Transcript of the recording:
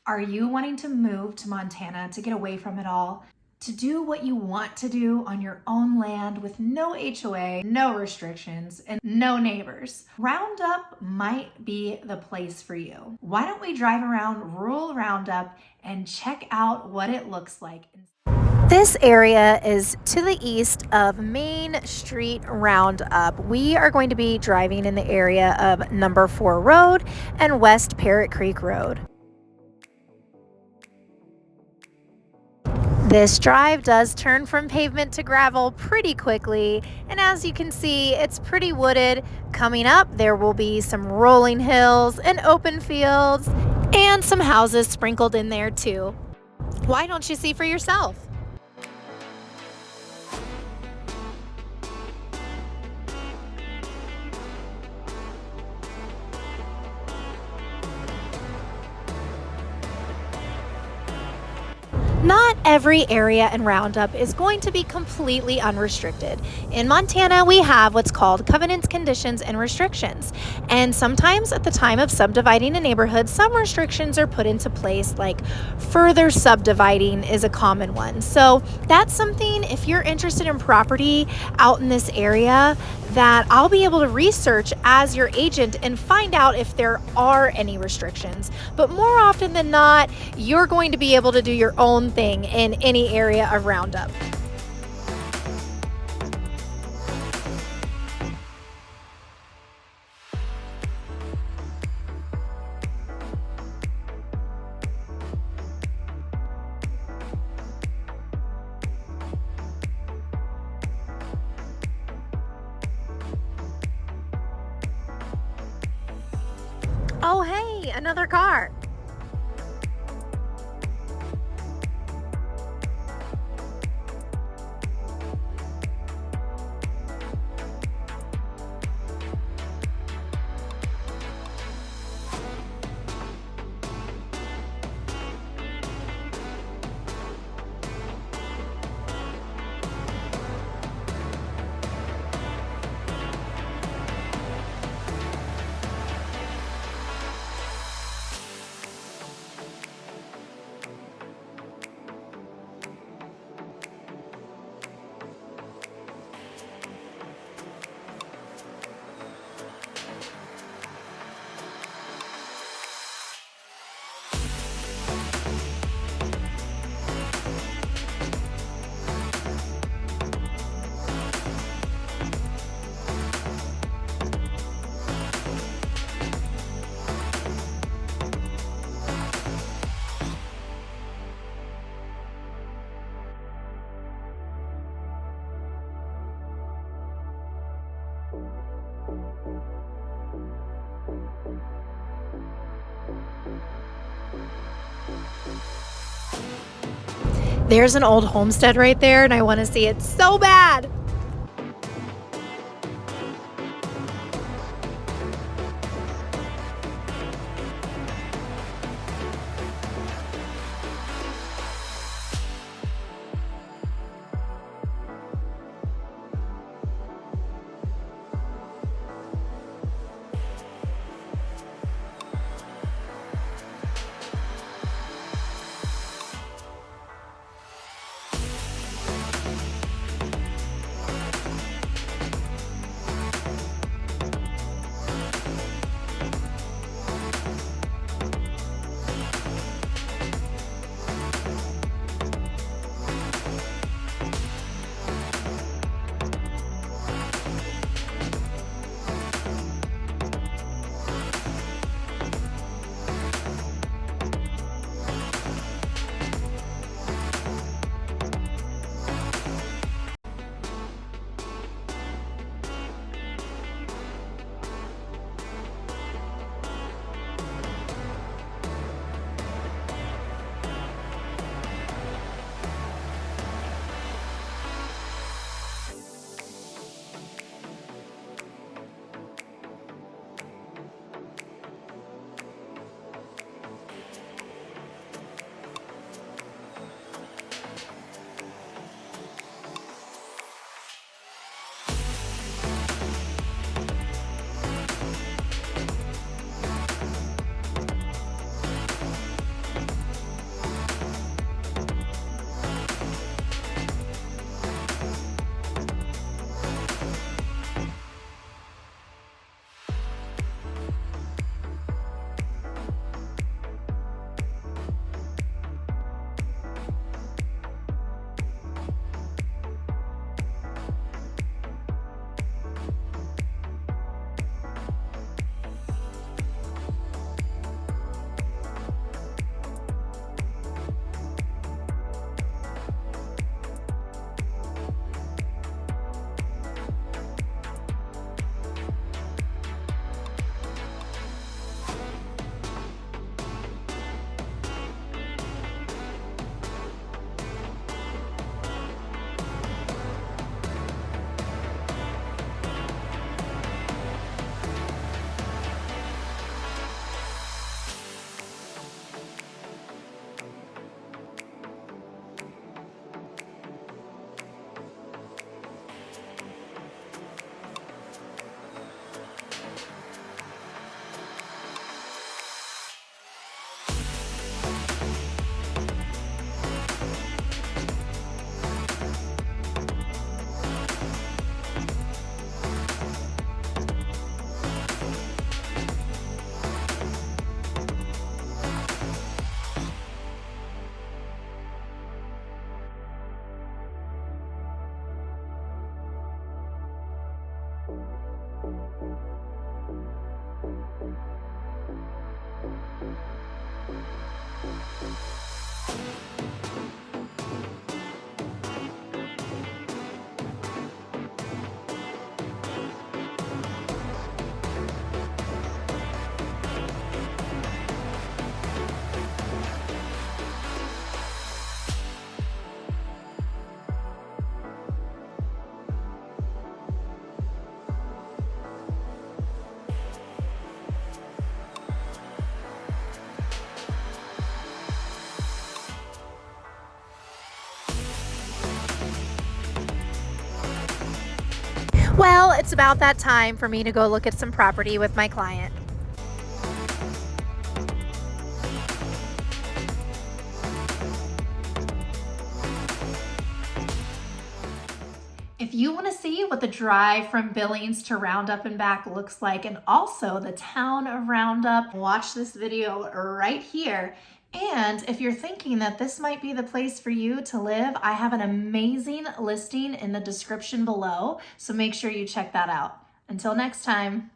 Are you wanting to move to Montana to get away from it all? To do what you want to do on your own land with no HOA, no restrictions, and no neighbors? Roundup might be the place for you. Why don't we drive around rural Roundup and check out what it looks like? This area is to the east of Main Street Roundup. We are going to be driving in the area of Number 4 Road and West Parrot Creek Road. This drive does turn from pavement to gravel pretty quickly, and as you can see, it's pretty wooded. Coming up, there will be some rolling hills and open fields and some houses sprinkled in there too. Why don't you see for yourself? Not every area in Roundup is going to be completely unrestricted. In Montana, we have what's called covenants, conditions, and restrictions. And sometimes at the time of subdividing a neighborhood, some restrictions are put into place, like further subdividing is a common one. So that's something, if you're interested in property out in this area, that I'll be able to research as your agent and find out if there are any restrictions. But more often than not, you're going to be able to do your own thing in any area of Roundup. Oh, hey, another car. There's an old homestead right there, and I want to see it so bad. Well, it's about that time for me to go look at some property with my client. If you want to see what the drive from Billings to Roundup and back looks like, and also the town of Roundup, watch this video right here. And if you're thinking that this might be the place for you to live, I have an amazing listing in the description below, so make sure you check that out. Until next time.